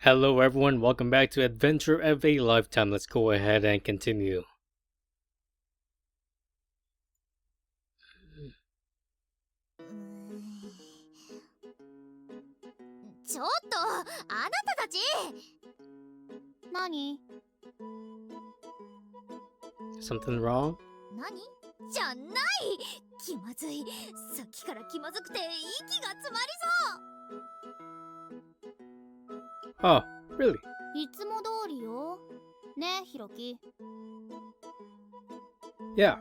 Hello everyone, welcome back to Adventure of a Lifetime. Let's go ahead and continue. ちょっとあなたたち何 Something wrong? 何じゃない気まずいさっきから気まずくて息が詰まり Oh, really? そういつも通りよねひろき Yeah.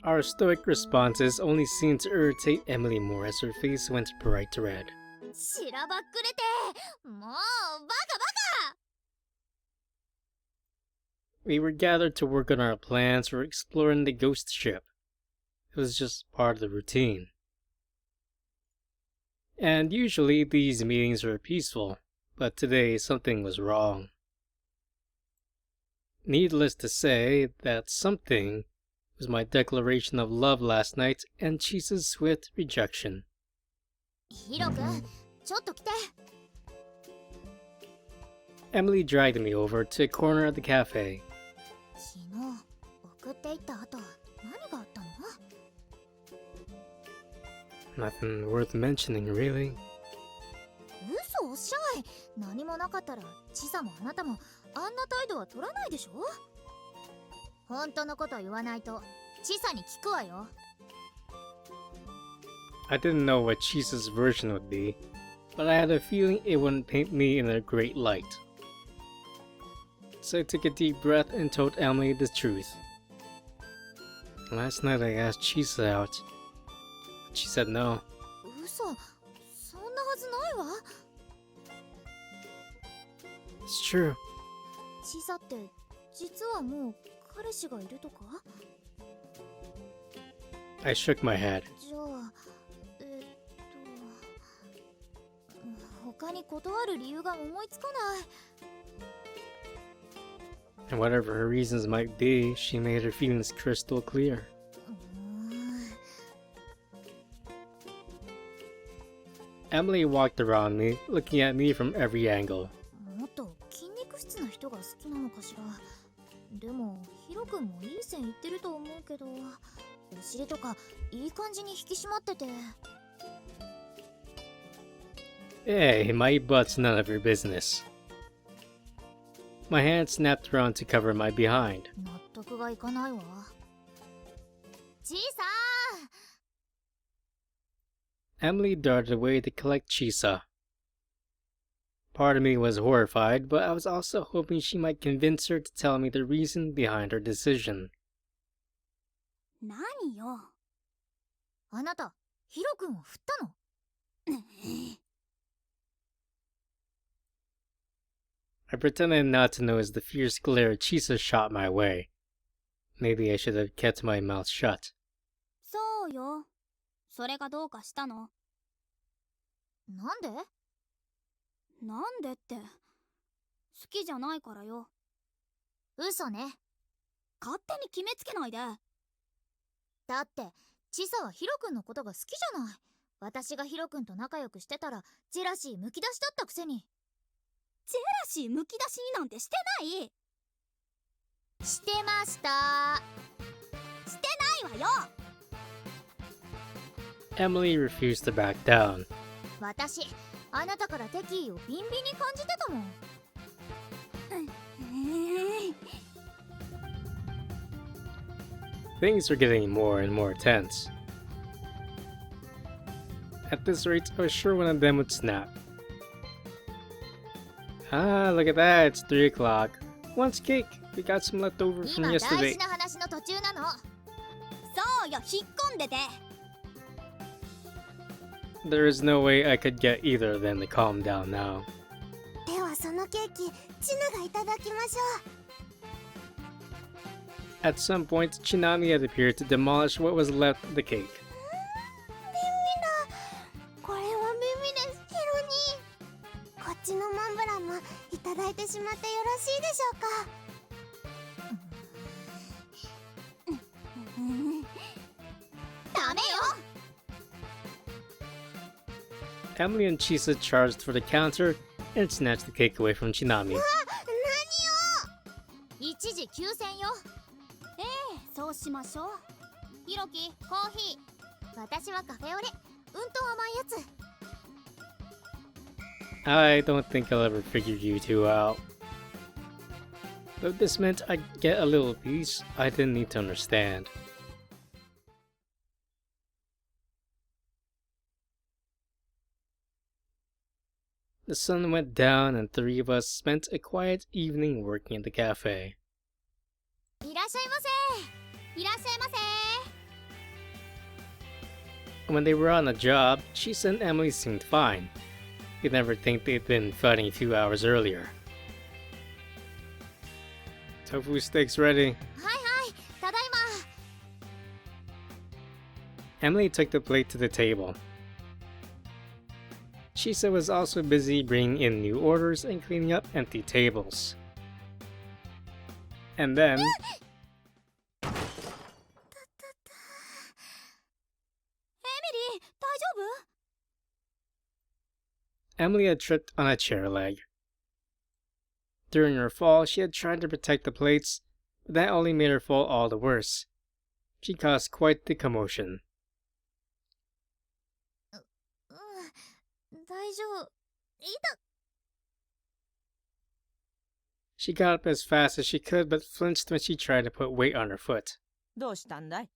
Our stoic responses only seemed to irritate Emily more as her face went bright red. しらばっくれてもうバカバカ We were gathered to work on our plans for exploring the ghost ship. It was just part of the routine. And usually these meetings were peaceful, but today something was wrong. Needless to say, that something was my declaration of love last night and Chisa's swift rejection. ヒロくんちょっと来て Emily dragged me over to a corner of the cafe. 昨日送っていった後何があったの Nothing worth mentioning, really. 嘘おっしゃい何もなかったらチサもあなたもあんな態度は取らないでしょ本当のこと言わないとチサに聞くわよ I didn't know what Chisa's version would be, but I had a feeling it wouldn't paint me in a great light. So I took a deep breath and told Emily the truth. Last night I asked Chisa out, but she said no. 嘘そんなはずないわ It's true. チサって実はもう彼氏がいるとか I shook my head. じゃあ他に断る理由が思いつかない And whatever her reasons might be, she made her feelings crystal clear. Emily walked around me, looking at me from every angle. もっと筋肉質な人が好きなのかしらでもヒロ君もいい線いってると思うけどお尻とかいい感じに引き締まってて Hey, my butt's none of your business. My hand snapped around to cover my behind. 納得がいかないわチーサ Emily darted away to collect Chisa. Part of me was horrified, but I was also hoping she might convince her to tell me the reason behind her decision. ー何よあなたヒロ君を振ったの I pretended not to notice the fierce glare Chisa shot my way. Maybe I should have kept my mouth shut. そうよそれがどうかしたのなんでなんでって好きじゃないからよ嘘ね勝手に決めつけないでだってチサはヒロ君のことが好きじゃない私がヒロ君と仲良くしてたらジェラシーむき出しだったくせにジェラシーむき出しになんてしてないしてましたしてないわよ Emily refused to back down. 私あなたから敵意をビンビンに感じてたもん Things were getting more and more tense. At this rate, I was sure one of them would snap. Ah, look at that, it's 3 o'clock. Wants cake. We got some left over from 今大 yesterday. 事な話の途中なのそうよ引っ込んでて There is no way I could get either of them to calm down now. ではそのケーキチヌがいただきましょ At some point, Chinami had appeared to demolish what was left of the cake. うこれは耳ですヒロにこっちのモンブランもいただいてしまってよろしいでしょうかダメよ Emily and Chisa charged for the counter and snatched the cake away from Chinami. 何よ一時休戦よ。ええ、そうしましょう。ひろき、コーヒー。私はカフェオレ。うんと甘いやつ。 I don't think I'll ever figure you two out. Though this meant I'd get a little piece, I didn't need to understand. The sun went down and three of us spent a quiet evening working at the cafe. いらっしゃいませ。いらっしゃいませ。 When they were on the job, Chisa and Emily seemed fine. You'd never think they'd been fighting a few hours earlier. Tofu steak's ready. はいはい、ただいま。 Emily took the plate to the table. Chisa was also busy bringing in new orders and cleaning up empty tables. And then... エミリー、大丈夫？ Emily had tripped on a chair leg. During her fall, she had tried to protect the plates, but that only made her fall all the worse. She caused quite the commotion. 大丈夫。いた。 She got up as fast as she could, but flinched when she tried to put weight on her foot. どうしたんだい？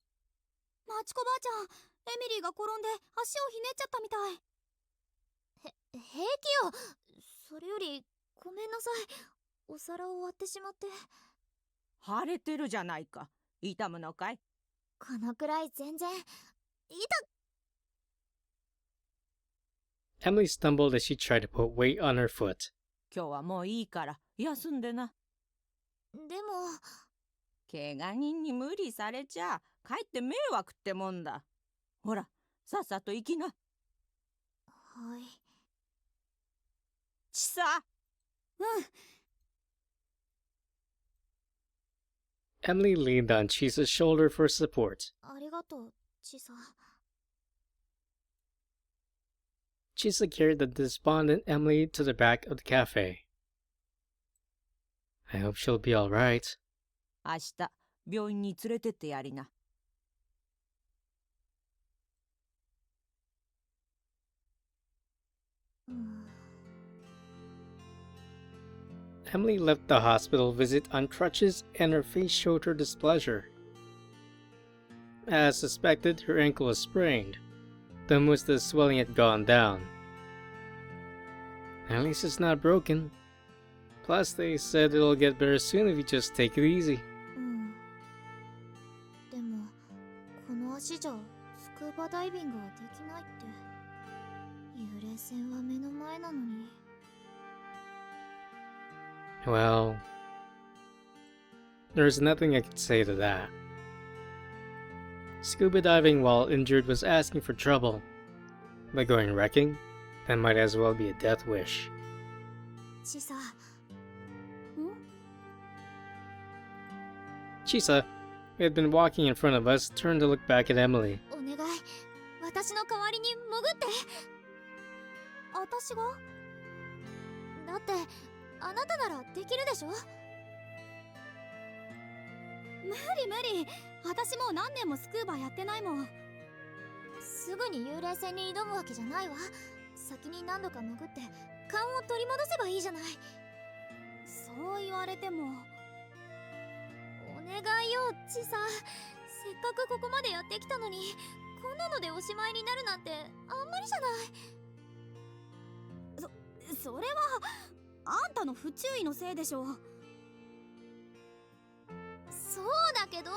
マチコばあちゃん、エミリーが転んで足をひねっちゃったみたい。平気よ。それよりごめんなさい。お皿を割ってしまって。腫れてるじゃないか。痛むのかい？このくらい全然。Emily stumbled as she tried to put weight on her foot. 今日はもういいから休んでな。でも、怪我人に無理されちゃかえって迷惑ってもんだ。ほら、さっさと行きな。はい。ちさ。うん。 Emily leaned on Chisa's shoulder for support. ありがとう、チサ。 Chisa carried the despondent Emily to the back of the cafe. I hope she'll be all right. 明日病院に連れてってやりな。Emily left the hospital visit on crutches and her face showed her displeasure. As suspected, her ankle was sprained, though most of the swelling had gone down. At least it's not broken. Plus, they said it'll get better soon if you just take it easy. うん。でも、この足じゃスクーバダイビングはできないって。幽霊船は目の前なのに。 Well, there's nothing I could say to that. Scuba diving while injured was asking for trouble. But going wrecking? That might as well be a death wish. チサ。ん？ Chisa, who had been walking in front of us, turned to look back at Emily. お願い。私の代わりに潜って。私が？だって、あなたならできるでしょ？無理無理。私もう何年もスクーバやってないもん。すぐに幽霊船に挑むわけじゃないわ。先に何度か潜って勘を取り戻せばいいじゃない。そう言われても。お願いよ、チサ。せっかくここまでやってきたのに、こんなのでおしまいになるなんてあんまりじゃない。それはあんたの不注意のせいでしょ。そうだけど、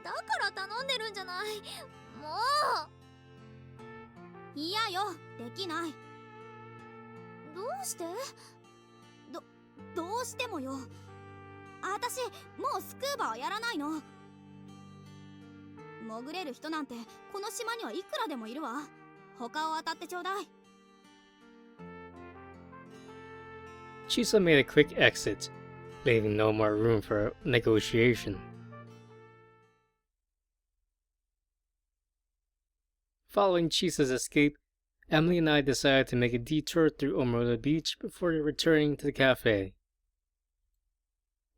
だから頼んでるんじゃない。もう嫌よ、できない。どうして？どうしてもよ。私もうスクーバはやらないの。潜れる人なんてこの島にはいくらでもいるわ。他を当たってちょうだい。 Chisa made a quick exit, leaving no more room for negotiation. Following Chisa's escape, Emily and I decided to make a detour through Omoda Beach before returning to the cafe.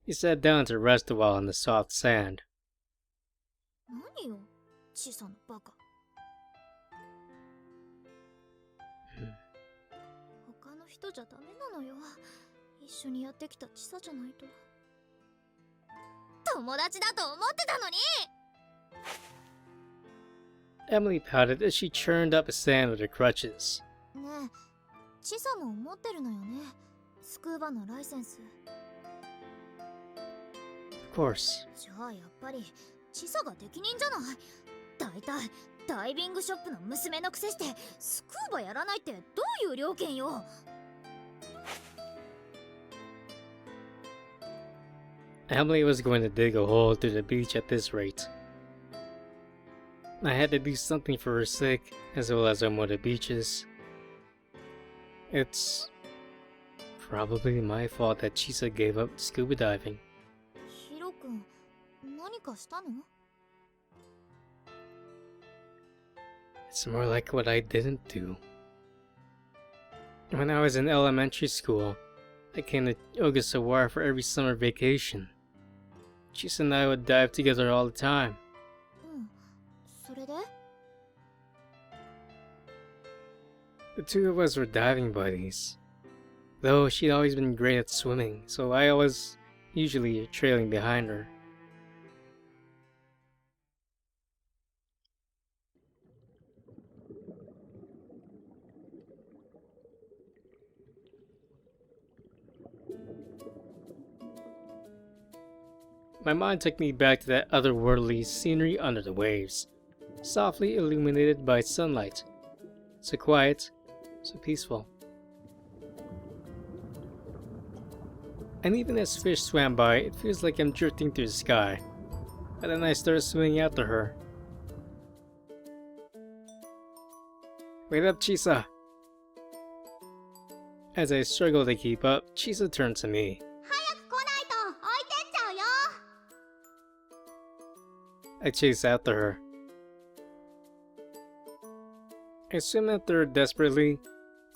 We sat down to rest a while on the soft sand. 何よ、チサのバカ。他の人じゃダメなのよ。一緒にやってきたチサじゃないと。友達だと思ってたのに。Emily pouted as she churned up sand with her crutches. ねえ、チサも持ってるのよね。スクーバのライセンス。Of course. じゃあやっぱりチサが適任じゃない。だいたいダイビングショップの娘のくせしてスクーバやらないってどういう了見よ。Emily was going to dig a hole through the beach at this rate. I had to do something for her sake, as well as Omoda Beaches. It's probably my fault that Chisa gave up scuba diving. ヒロ君、何かしたの？ It's more like what I didn't do. When I was in elementary school, I came to Ogasawara for every summer vacation. Chisa and I would dive together all the time. うん、それで？ The two of us were diving buddies. Though she'd always been great at swimming, so I was usually trailing behind her. My mind took me back to that otherworldly scenery under the waves, softly illuminated by sunlight. So quiet, so peaceful. And even as fish swam by, it feels like I'm drifting through the sky. But then I started swimming after her. Wait up, Chisa! As I struggled to keep up, Chisa turned to me. 早く来ないと置いてっちゃうよ。 I chased after her. I swim after her desperately.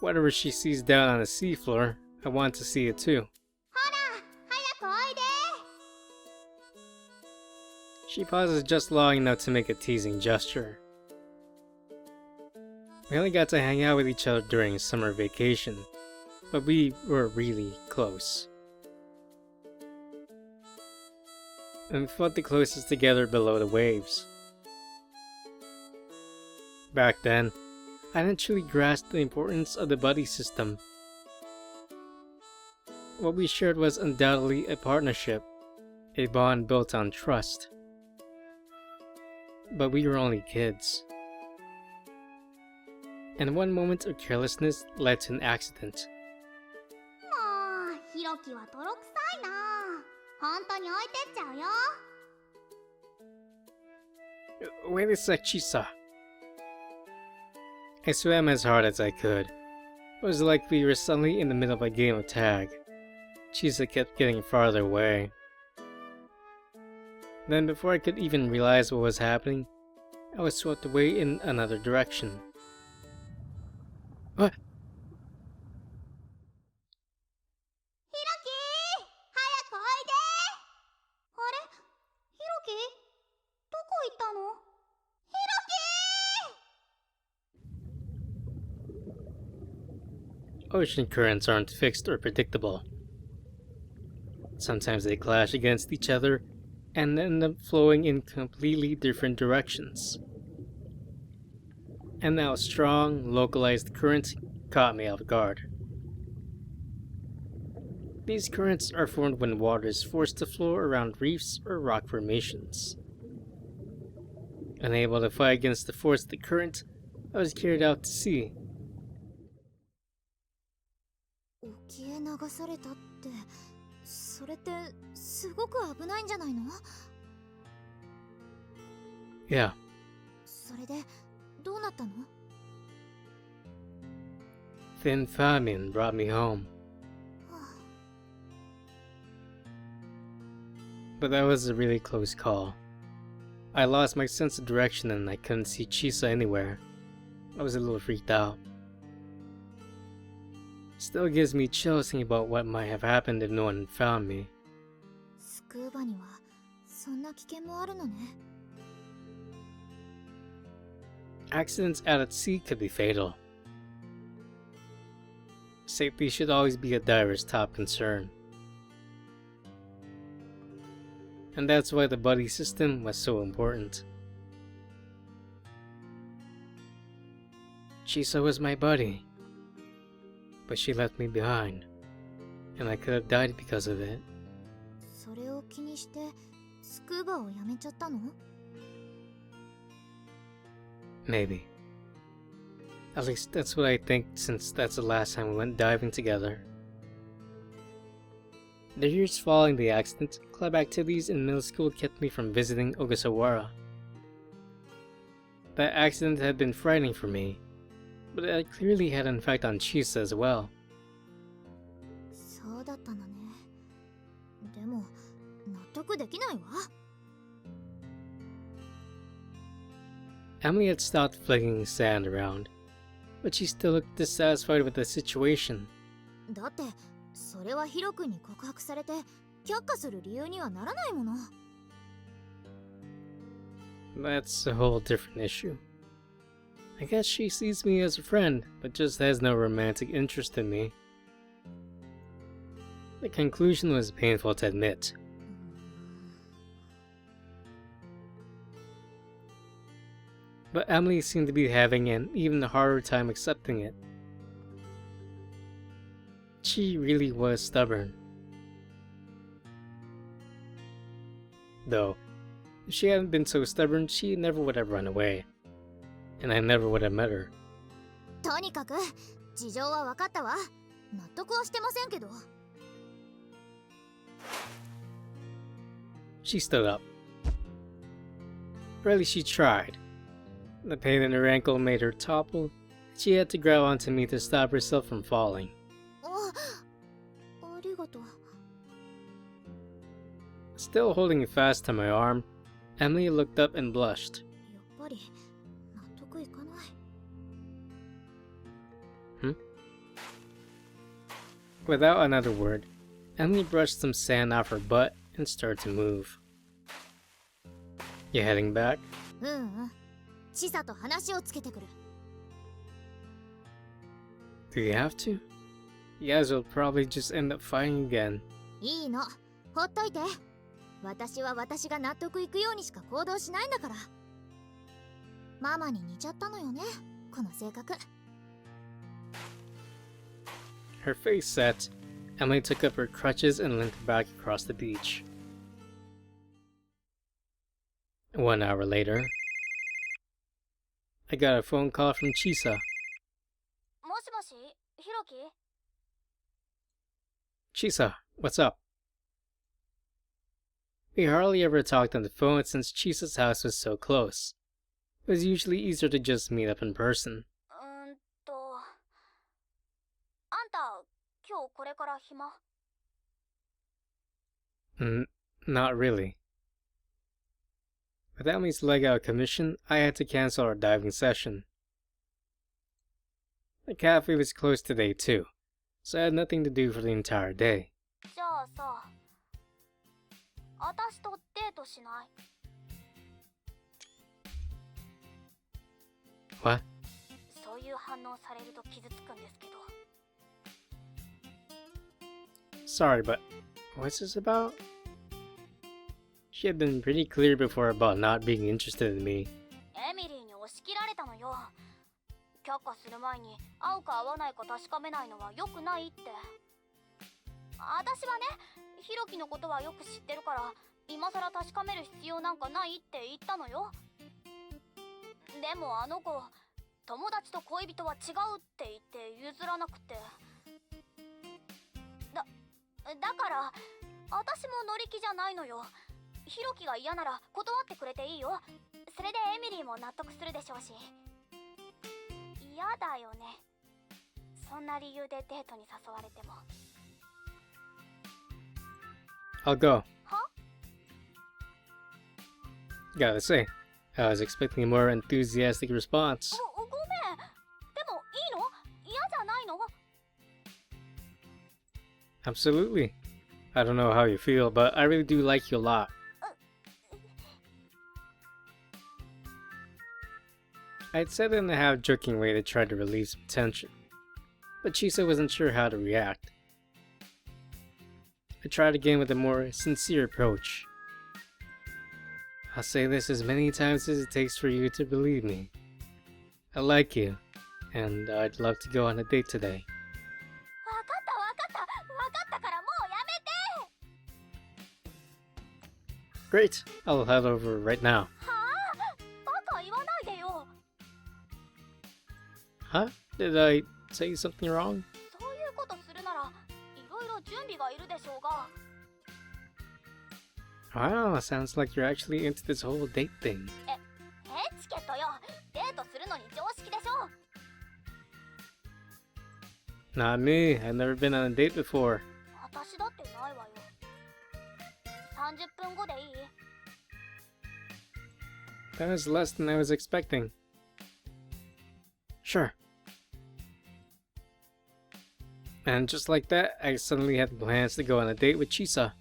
Whatever she sees down on the seafloor, I want to see it too. ほら、早くおいで。 She pauses just long enough to make a teasing gesture. We only got to hang out with each other during summer vacation, but we were really close. And we felt the closest together below the waves. Back then, I didn't truly grasp the importance of the buddy system. What we shared was undoubtedly a partnership, a bond built on trust. But we were only kids. And one moment of carelessness led to an accident. もう、ヒロキは泥臭いな。本当に置いてっちゃうよ。 Wait a sec, Chisa. I swam as hard as I could. It was like we were suddenly in the middle of a game of tag. Chisa kept getting farther away. Then before I could even realize what was happening, I was swept away in another direction. What? ヒロキ、早くおいで。あれ、ヒロキ、どこ行ったの？ヒロキ！ Ocean currents aren't fixed or predictable. Sometimes they clash against each other and end up flowing in completely different directions. And now a strong, localized current caught me off guard. These currents are formed when water is forced to flow around reefs or rock formations. Unable to fight against the force of the current, I was carried out to sea. 沖へ流されたって、それってすごく危ないんじゃないの？ Yeah, それでどうなったの？ thin famine brought me home. はあ、 But that was a really close call. I lost my sense of direction and I couldn't see Chisa anywhere. I was a little freaked out. Still gives me chills thinking about what might have happened if no one had found me. スクーバにはそんな危険もあるのね。 Accidents out at sea could be fatal. Safety should always be a diver's top concern. And that's why the buddy system was so important. Chisa was my buddy, but she left me behind, and I could have died because of it. それを気にしてスクーバをやめちゃったの？ Maybe. At least that's what I think, since that's the last time we went diving together. The years following the accident, club activities in middle school kept me from visiting Ogasawara. That accident had been frightening for me, but it clearly had an effect on Chisa as well. そうだったのね。でも納得できないわ。 Emily had stopped flinging sand around, but she still looked dissatisfied with the situation. だってそれはヒロ君に告白されて却下する理由にはならないもの。 That's a whole different issue. I guess she sees me as a friend, but just has no romantic interest in me. The conclusion was painful to admit. But Emily seemed to be having an even harder time accepting it. She really was stubborn. Though, if she hadn't been so stubborn, she never would have run away. And I never would have met her. とにかく事情は分かったわ。納得はしてませんけど。 She stood up. Really, she tried. The pain in her ankle made her topple. She had to grab onto me to stop herself from falling. ありがとう。 Still holding fast to my arm, Emily looked up and blushed. やっぱり納得いかない。 Without another word, Emily brushed some sand off her butt and started to move. You heading back? チサと話をつけてくる。 Do you have to? You guys will probably just end up fighting again. いいの、ほっといて。私は私が納得いくようにしか行動しないんだから。ママに似ちゃったのよね、この性格。 Her face set, Emily took up her crutches and limped back across the beach. 1 hour later, I got a phone call from Chisa. もしもし、ヒロキ？ Chisa, what's up? We hardly ever talked on the phone since Chisa's house was so close. It was usually easier to just meet up in person. あんた、今日これから暇？ Not really. With Emily's leg out of commission, I had to cancel our diving session. The cafe was closed today too, so I had nothing to do for the entire day. じゃあさ、私とデートしない？ What? そういう反応されると傷つくんですけど。 Sorry, but what's this about? She had been pretty clear before about not being interested in me. エミリーに押し切られたのよ。却下する前に合うか合わないか確かめないのは良くないって。私はね、ヒロキのことはよく知ってるから今さら確かめる必要なんかないって言ったのよ。でもあの子、友達と恋人は違うって言って譲らなくて。だから私も乗り気じゃないのよ。ヒロキが嫌なら断ってくれていいよ。それでエミリーも納得するでしょうし。嫌だよね、そんな理由でデートに誘われても。 I'll go. は？ Gotta say, I was expecting a more enthusiastic response. ごめん。でもいいの？嫌じゃないの？ Absolutely. I don't know how you feel, but I really do like you a lot. I'd said it in a half-joking way to try to relieve some tension, but Chisa wasn't sure how to react. I tried again with a more sincere approach. I'll say this as many times as it takes for you to believe me. I like you, and I'd love to go on a date today. わかったわかったわかったからもうやめて。 Great, I'll head over right now. はあ、バカ言わないでよ。 Huh? Did I say something wrong? そういうことするならいろいろ準備がいるでしょうが。 Wow, sounds like you're actually into this whole date thing. エチケットよ。デートするのに常識でしょ。 Not me, I've never been on a date before. 私だってないわよ。30分後でいい？ That was less than I was expecting. Sure. And just like that, I suddenly had plans to go on a date with Chisa.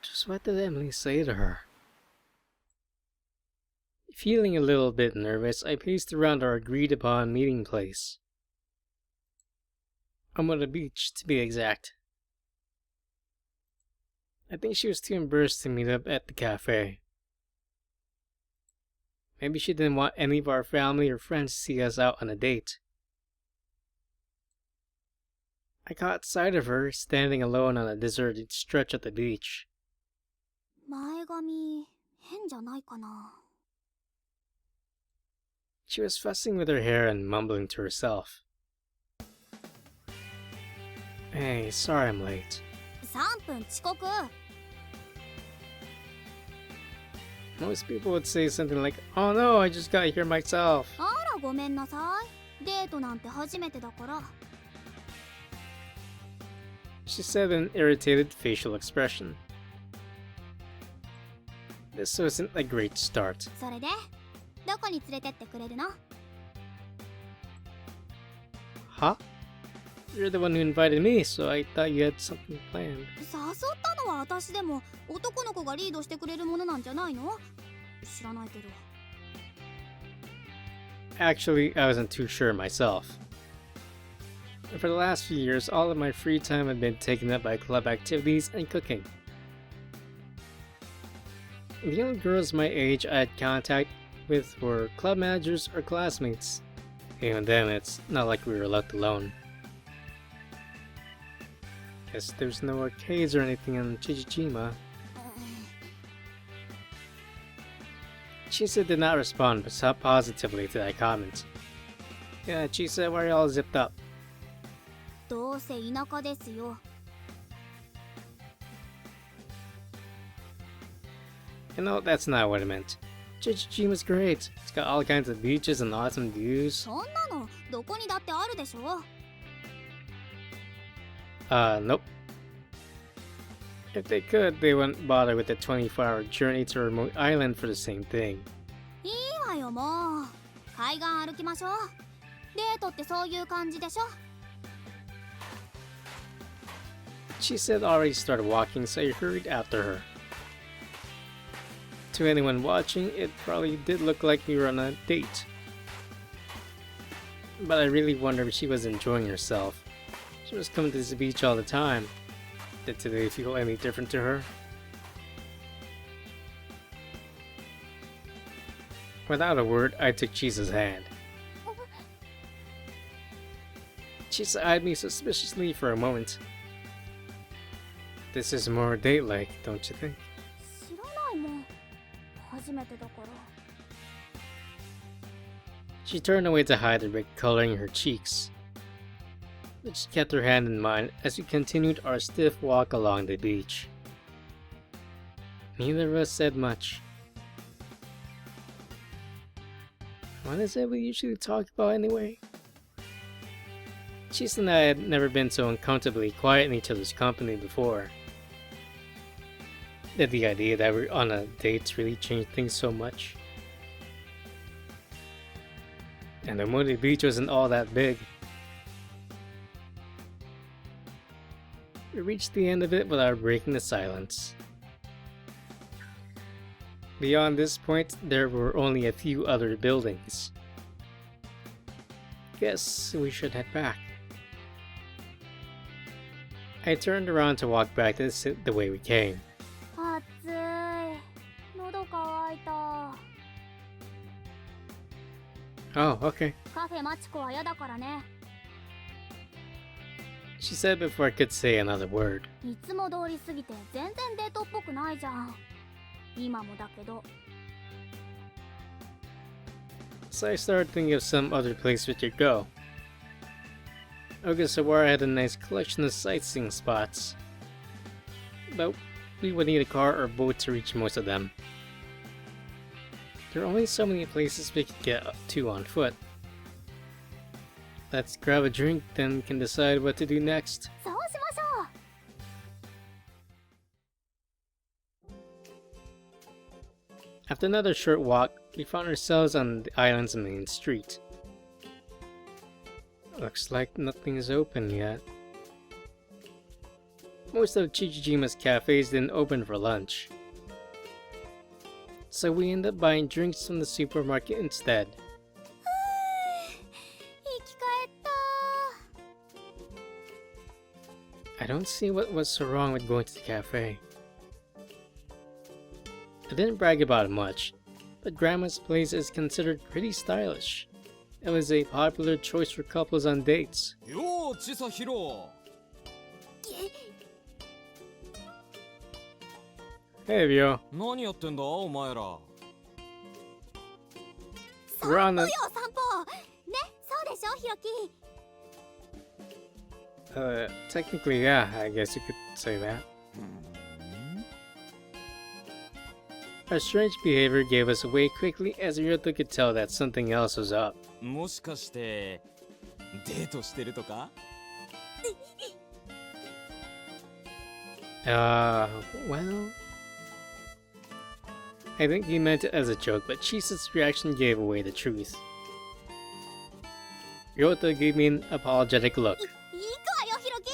Just what did Emily say to her? Feeling a little bit nervous, I paced around our agreed-upon meeting place. The beach, to be exact. I think she was too embarrassed to meet up at the cafe. Maybe she didn't want any of our family or friends to see us out on a date. I caught sight of her standing alone on a deserted stretch of the beach. 前髪変じゃないかな。 She was fussing with her hair and mumbling to herself. Hey, sorry I'm late. 3分遅刻。 Most people would say something like, oh no, I just got here myself. あらごめんなさい。デートなんて初めてだから。 She said with an irritated facial expression. This wasn't a great start. それでどこに連れてってくれるの？ Huh? You're the one who invited me, so I thought you had something planned. 誘ったのは私でも男の子がリードしてくれるものなんじゃないの？知らないけど。 Actually, I wasn't too sure myself. For the last few years, all of my free time had been taken up by club activities and cooking. The only girls my age I had contact with were club managers or classmates. Even then, it's not like we were left alone. Guess there's no arcades or anything in Chichijima. Chisa did not respond positively to that comment. Yeah, Chisa, why are you all zipped up? どうせ田舎ですよ。 You know, that's not what I meant. Chichijima's great. It's got all kinds of beaches and awesome views. そんなのどこにだってあるでしょ。 Nope. If they could, they wouldn't bother with a 24-hour journey to a remote island for the same thing. いいわよもう。海岸歩きましょう。デートってそういう感じでしょ。 She said already started walking, so I hurried after her. To anyone watching, it probably did look like we were on a date. But I really wonder if she was enjoying herself. She was coming to this beach all the time. Did today feel any different to her? Without a word, I took Chisa's hand. Chisa eyed me suspiciously for a moment. This is more date-like, don't you think? 知らないもん。初めてだから。 She turned away to hide the red color in her cheeks. But she kept her hand in mine as we continued our stiff walk along the beach. Neither of us said much. What is it we usually talk about anyway? Chisa and I had never been so uncomfortably quiet in each other's company before. Did the idea that we're on a date really change things so much? And the Moody Beach wasn't all that big. We reached the end of it without breaking the silence. Beyond this point, there were only a few other buildings. Guess we should head back. I turned around to walk back the way we came. 暑い。喉乾いた。 Oh, okay. カフェマチコは嫌だからね。 She said before I could say another word. いつも通り過ぎて全然デートっぽくないじゃん。今もだけど。 So I started thinking of some other place we could go. Ogasawara had a nice collection of sightseeing spots, but we would need a car or boat to reach most of them. There are only so many places we could get to on foot. Let's grab a drink, then we can decide what to do next. そうしましょう。 After another short walk, we found ourselves on the island's main street. Looks like nothing is open yet. Most of Chichijima's cafes didn't open for lunch, so we ended up buying drinks from the supermarket instead. 生き返った。 I don't see what was so wrong with going to the cafe. I didn't brag about it much, but Grandma's place is considered pretty stylish. It was a popular choice for couples on dates. Yo, Chisa Hiro. Hey, Ryo. 何やってんだお前ら。 We're on 散歩 the. よ散歩。ね、そうでしょひろき。 Technically, yeah, I guess you could say that. Our strange behavior gave us away quickly as Ryoto could tell that something else was up. もしかしてデートしてるとか？ Well... I think he meant it as a joke, but Chisa's reaction gave away the truth. Ryoto gave me an apologetic look. いいくわよひろき。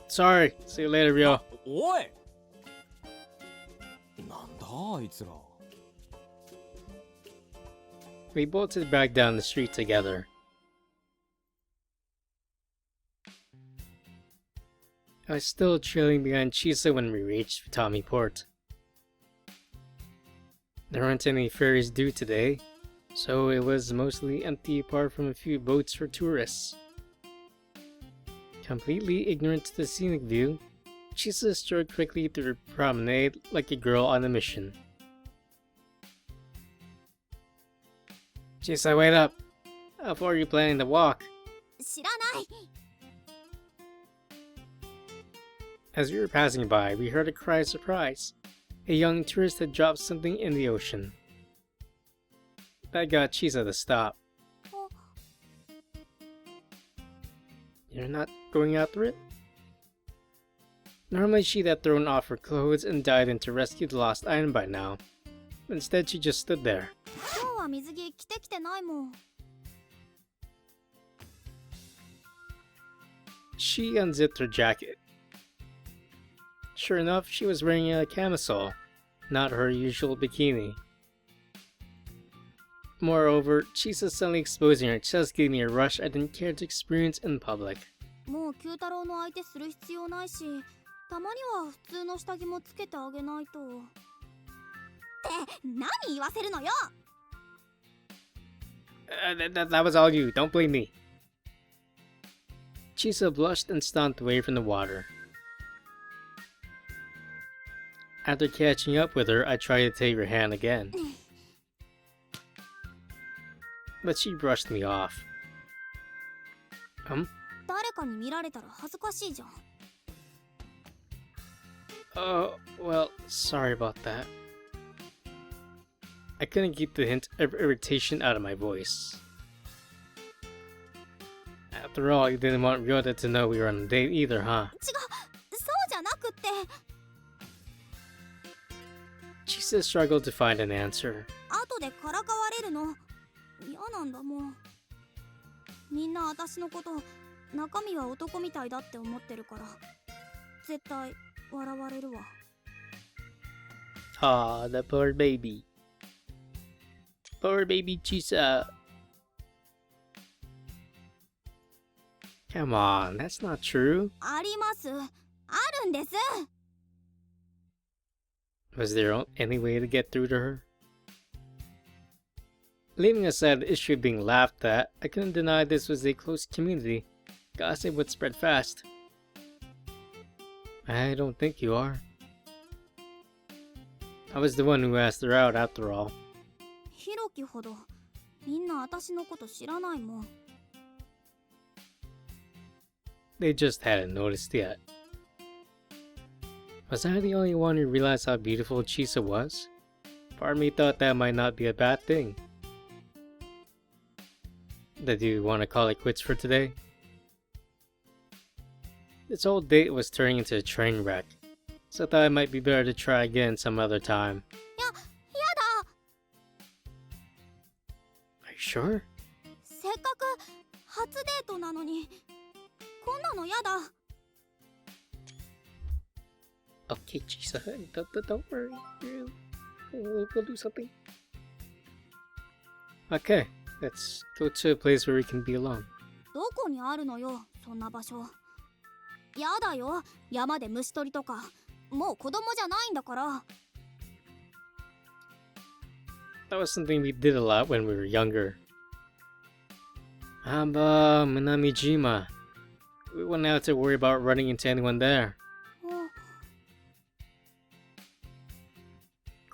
Sorry, see you later, Ryo. おい。なんだあいつら。 We bolted back down the street together. I was still trailing behind Chisa when we reached Tommy Port. There weren't any ferries due today, so it was mostly empty apart from a few boats for tourists. Completely ignorant to the scenic view, Chisa strode quickly through the promenade like a girl on a mission. Chisa, wait up! How far are you planning to walk? 知らない。 As we were passing by, we heard a cry of surprise. A young tourist had dropped something in the ocean. That got Chisa to stop. You're not going after it? Normally she'd have thrown off her clothes and dived in to rescue the lost item by now. Instead, she just stood there. 今日は水着着てきてないもん。 She unzipped her jacket. Sure enough, she was wearing a camisole, not her usual bikini. Moreover, Chisa suddenly exposing her chest gave me a rush I didn't care to experience in public. もう九太郎の相手する必要ないし、たまには普通の下着もつけてあげないと。って何言わせるのよ。 That was all you, don't blame me. Chisa blushed and stomped away from the water. After catching up with her, I tried to take her hand again. But she brushed me off. 誰かに見られたら恥ずかしいじゃん。 Oh, well, sorry about that. I couldn't keep the hint of irritation out of my voice. After all, you didn't want Ryota to know we were on a date either, huh? 違う、そうじゃなくっ Chisa struggled to find an answer. 後でからかわれるの嫌なんだもん。みんな私のこと中身は男みたいだって思ってるから絶対笑われるわ。 Aw, the poor baby. Poor baby Chisa. Come on, that's not true. あります。あるんです。 Was there any way to get through to her? Leaving aside the issue of being laughed at, I couldn't deny this was a close community. Gossip would spread fast. I don't think you are. I was the one who asked her out after all. ひろきほどみんな私のこと知らないもん。 They just hadn't noticed yet. Was I the only one who realized how beautiful Chisa was? Part of me thought that might not be a bad thing. Did you want to call it quits for today? This whole date was turning into a train wreck, so I thought it might be better to try again some other time. やだ。 Are you sure? せっかく初デートなのにこんなのやだ。 Okay, Chisa, don't worry. We'll do something. Okay, let's go to a place where we can be alone. どこにあるのよそんな場所。やだよ山で虫取りとか。もう子供じゃないんだから。 That was something we did a lot when we were younger. Aba, Minamijima. We wouldn't have to worry about running into anyone there.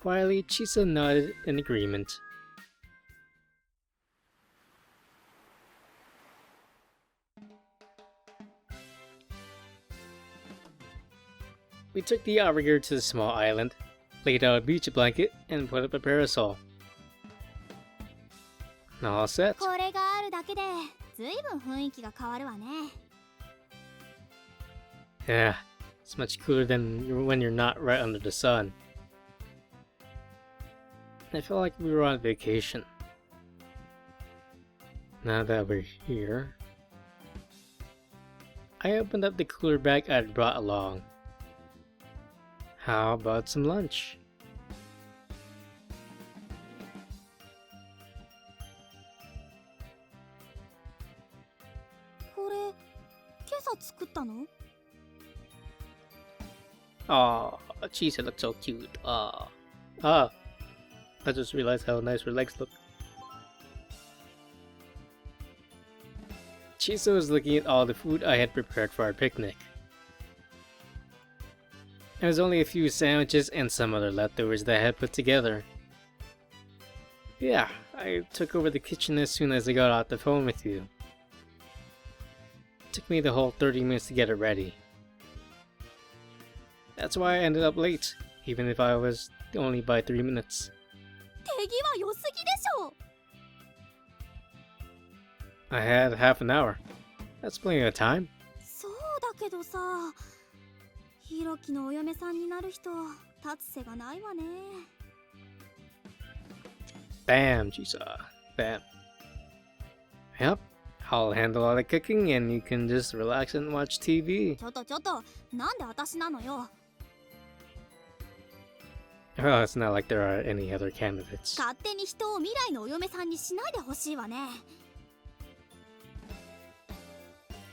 Quietly, Chisa nodded in agreement. We took the outrigger to the small island, laid out a beach blanket, and put up a parasol. All set. これがあるだけでずいぶん雰囲気が変わるわね。 Yeah, it's much cooler than when you're not right under the sun. I felt like we were on vacation. Now that we're here, I opened up the cooler bag I'd brought along. How about some lunch? Oh, Chisa looks so cute. I just realized how nice her legs look. Chisa was looking at all the food I had prepared for our picnic. There was only a few sandwiches and some other leftovers that I had put together. Yeah, I took over the kitchen as soon as I got off the phone with you. It took me the whole 30 minutes to get it ready. That's why I ended up late, even if I was only by 3 minutes. 手際良すぎでしょ。 I had half an hour. That's plenty of time. そうだけどさ、ひろきのお嫁さんになる人、立つ瀬がないわね。 Bam, Chisa. Bam. Yep, I'll handle all the cooking and you can just relax and watch TV. ちょっと、なんで私なのよ。 Well, it's not like there are any other candidates. 勝手に人を未来のお嫁さんにしないでほしいわね。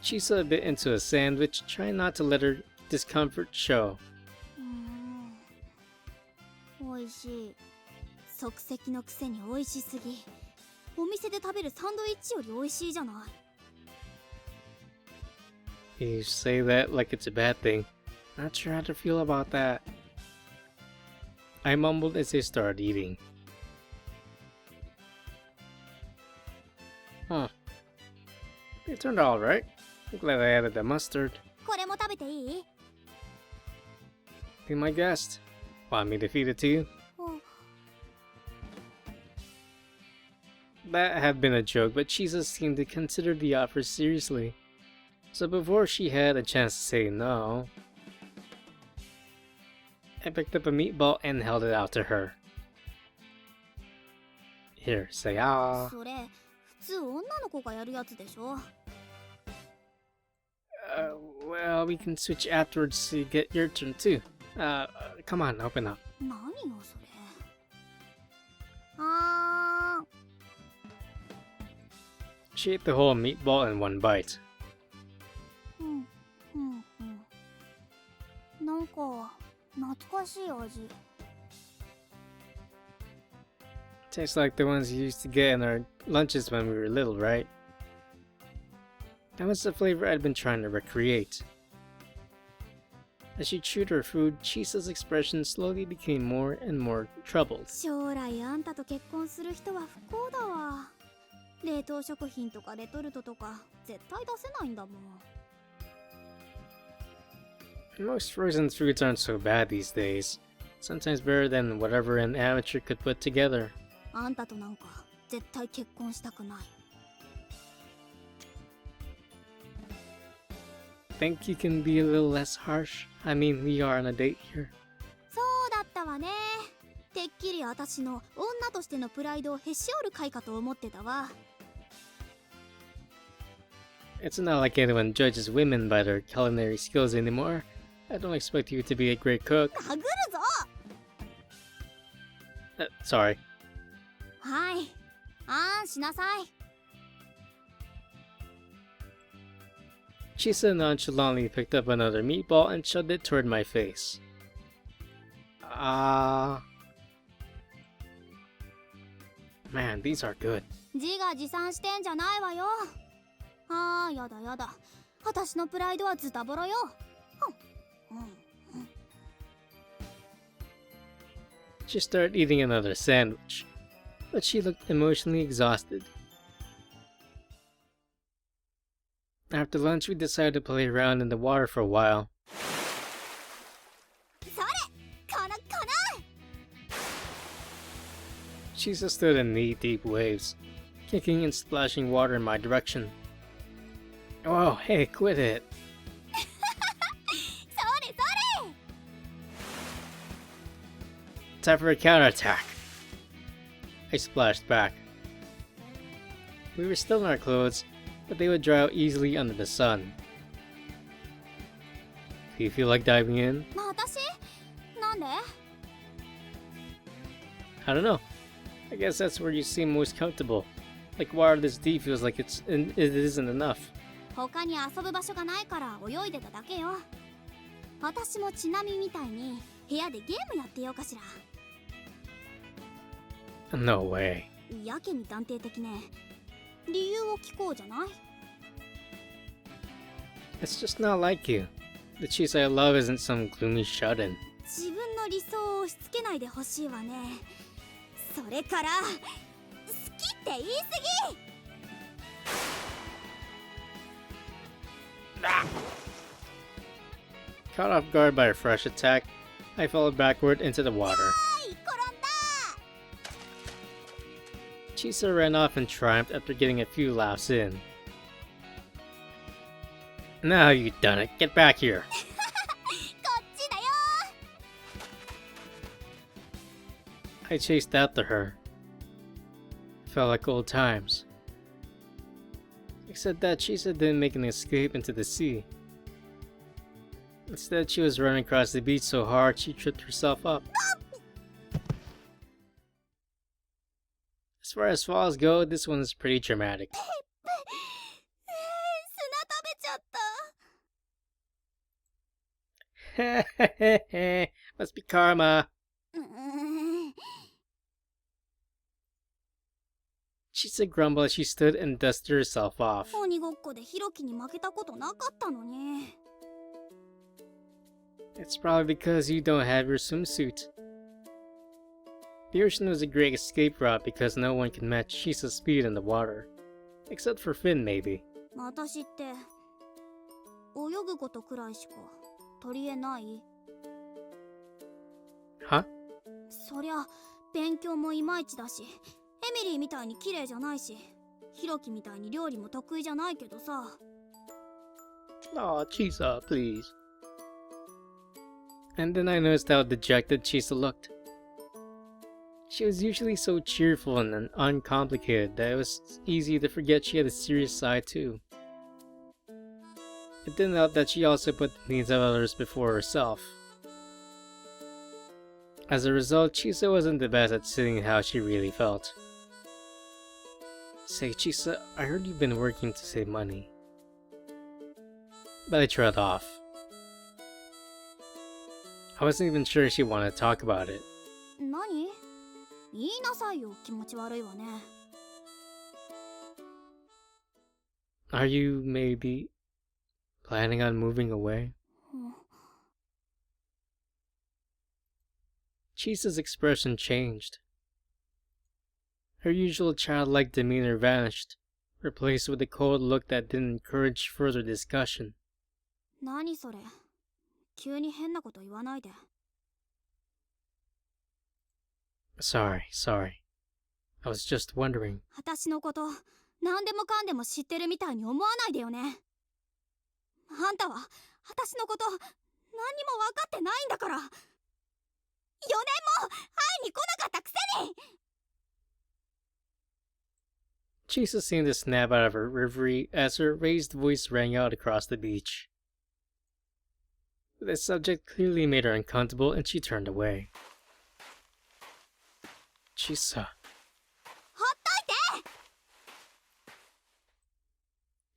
Chisa bit into a sandwich, trying not to let her discomfort show. おいしい。即席のくせにおいしすぎ。お店で食べるサンドイッチよりおいしいじゃない。 You say that like it's a bad thing. Not sure how to feel about that. I mumbled as I started eating. Huh. It turned out alright. I'm glad I added the mustard. これも食べていい？ Be my guest. Want me to feed it to you? That had been a joke, but Chisa seemed to consider the offer seriously. So before she had a chance to say no... I picked up a meatball and held it out to her. Here, say ah. それ普通女の子がやるやつでしょ。 Well, we can switch afterwards so you get your turn too. Come on, open up. 何よそれ。あー She ate the whole meatball in one bite. うんうんうん。なんか懐かしい味。 Tastes like the ones you used to get in our lunches when we were little, right? That was the flavor I'd been trying to recreate. As she chewed her food, Chisa's expression slowly became more and more troubled. 将来あんたと結婚する人は不幸だわ。冷凍食品とかレトルトとか絶対出せないんだもん。 Most frozen foods aren't so bad these days. Sometimes better than whatever an amateur could put together. あんたとなんか絶対結婚したくない。 Think you can be a little less harsh? I mean, we are on a date here. そうだったわね。てっきり私の女としてのプライドをへし折る回かと思ってたわ。 It's not like anyone judges women by their culinary skills anymore. I don't expect you to be a great cook. 殴るぞ。 Sorry. はい。あんしなさい。 Chisa nonchalantly picked up another meatball and shoved it toward my face. Man, these are good. 自画自賛してんじゃないわよ。あーやだやだ。私のプライドはズタボロよ。She started eating another sandwich, but she looked emotionally exhausted. After lunch, we decided to play around in the water for a while. それこのこの Chisa stood in knee-deep waves, kicking and splashing water in my direction. Oh, hey, quit it. それそれ Time for a counterattack. I splashed back. We were still in our clothes, but they would dry out easily under the sun. Do you feel like diving in? 私なんで I don't know. I guess that's where you seem most comfortable. Like water this deep feels like it isn't enough. 他に遊ぶ場所がないから泳いでただけよ。私もちなみみたいに部屋でゲームやってようかしら。 No way. やけに断定的ね。理由を聞こうじゃない。 It's just not like you. The Chisa I love isn't some gloomy shut-in. 自分の理想を押し付けないでほしいわね。それから好きって言い過ぎ。 Caught off guard by a fresh attack, I fell backward into the water. はい転んだ。 Chisa ran off in triumph after getting a few laughs in. Now you've done it. Get back here. こっちだよ。 I chased after her. Felt like old times. Except that Chisa didn't make an escape into the sea. Instead, she was running across the beach so hard she tripped herself up. As far as falls go, this one is pretty dramatic. 砂食べちゃった。 Must be karma. うーん Chisa grumbled as she stood and dusted herself off. 鬼ごっこでヒロキに負けたことなかったのに。 It's probably because you don't have your swimsuit. The ocean was a great escape route because no one can match Chisa's speed in the water. Except for Finn, maybe. 私って泳ぐことくらいしか取り柄ない。 Huh? そりゃ勉強もいまいちだし、エミリーみたいに綺麗じゃないし、ヒロキみたいに料理も得意じゃないけどさ。 Aw, Chisa, please. And then I noticed how dejected Chisa looked. She was usually so cheerful and uncomplicated that it was easy to forget she had a serious side too. It didn't help that she also put the needs of others before herself. As a result, Chisa wasn't the best at saying how she really felt. Say, Chisa, I heard you've been working to save money. But I trailed off. I wasn't even sure she wanted to talk about it. 何？言いなさいよ、気持ち悪いわね。 Are you maybe planning on moving away? Chisa's expression changed. Her usual childlike demeanor vanished, replaced with a cold look that didn't encourage further discussion. 何それ？急に変なこと言わないで。 Sorry. I was just wondering. 私のこと何でもかんでも知ってるみたいに思わないでよね。あんたは私のこと何にも分かってないんだから。4年も会いに来なかったくせに。 Chisa seemed to snap out of her reverie as her raised voice rang out across the beach. The subject clearly made her uncomfortable and she turned away. Chisa. ほっといて。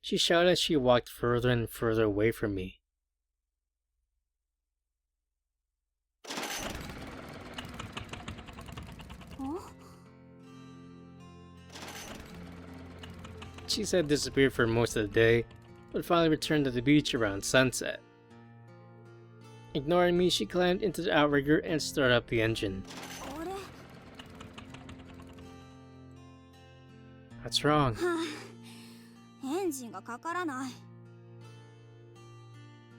She shouted as she walked further and further away from me. Chisa had disappeared for most of the day, but finally returned to the beach around sunset. Ignoring me, she climbed into the outrigger and started up the engine. あれ？ What's wrong? はあ、エンジンがかからない。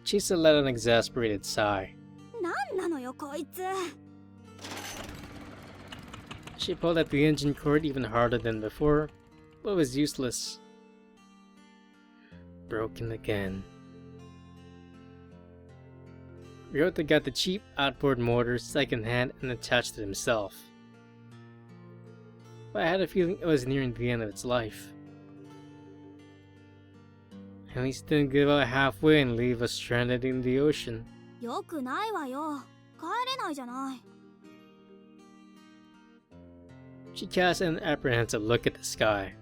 Chisa let out an exasperated sigh. なんなのよこいつ。 She pulled at the engine cord even harder than before, but it was useless. Broken again. Ryota got the cheap outboard motor second-hand and attached it himself. But I had a feeling it was nearing the end of its life. At least it didn't give out halfway and leave us stranded in the ocean. よくないわよ。帰れないじゃない。 She cast an apprehensive look at the sky.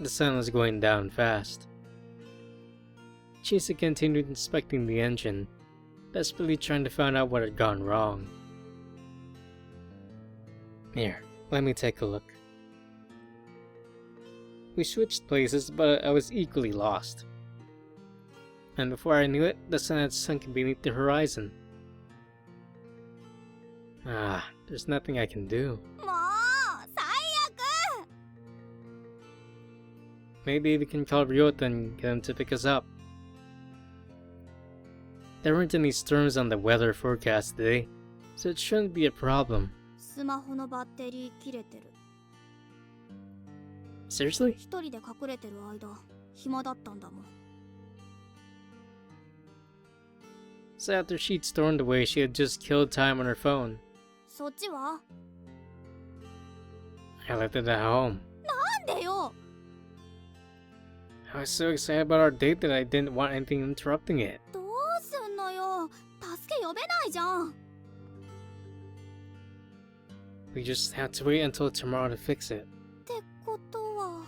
The sun was going down fast. Chisa continued inspecting the engine, desperately trying to find out what had gone wrong. Here, let me take a look. We switched places, but I was equally lost. And before I knew it, the sun had sunk beneath the horizon. There's nothing I can do. もう最悪。 Maybe we can call Ryota and get him to pick us up. There weren't any storms on the weather forecast today, so it shouldn't be a problem. スマホのバッテリー切れてる。 Seriously? 一人で隠れてる間、暇だったんだもん。 So after she'd stormed away, she had just killed time on her phone. そっちは？ I left it at home. なんでよ。 I was so excited about our date that I didn't want anything interrupting it. どうすんのよ。助け呼べないじゃん。 We just have to wait until tomorrow to fix it. ってことは。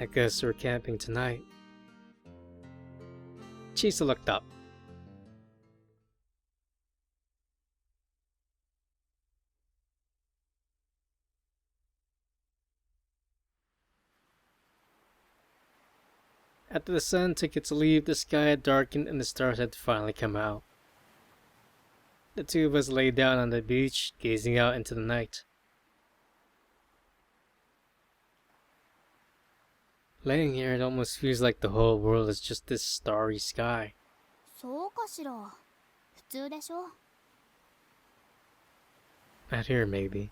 I guess we're camping tonight. Chisa looked up. After the sun took its leave, the sky had darkened and the stars had finally come out. The two of us lay down on the beach, gazing out into the night. Laying here, it almost feels like the whole world is just this starry sky. そうかしら。普通でしょ。 Not here, maybe.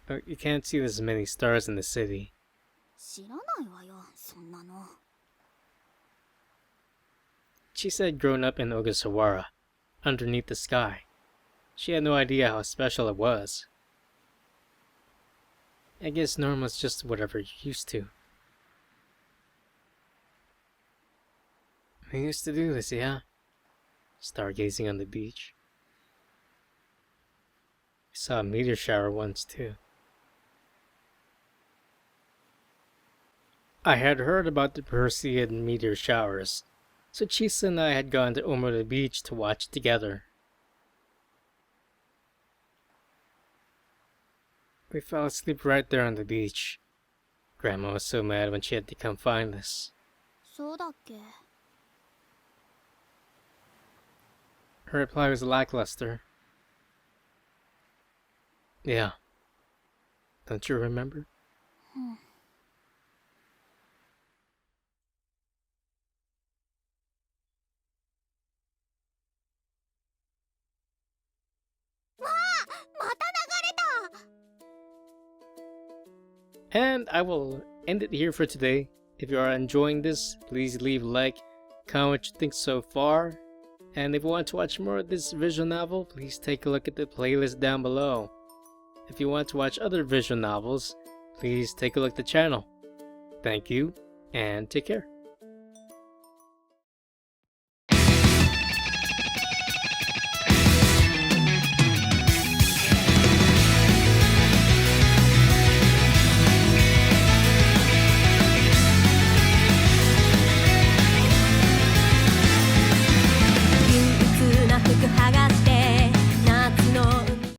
But you can't see as many stars in the city. 知らないわよ、そんなの。Chisa had grown up in Ogasawara, underneath the sky. She had no idea how special it was. I guess normal's just whatever you're used to. We used to do this, yeah? Stargazing on the beach. We saw a meteor shower once, too. I had heard about the Perseid meteor showers, so Chisa and I had gone to Omura Beach to watch together. We fell asleep right there on the beach. Grandma was so mad when she had to come find us. そうだっけ。 Her reply was lackluster. Yeah. Don't you remember? また流れた。 And I will end it here for today. If you are enjoying this, please leave a like, comment what you think so far. And if you want to watch more of this visual novel, please take a look at the playlist down below. If you want to watch other visual novels, please take a look at the channel. Thank you, and take care.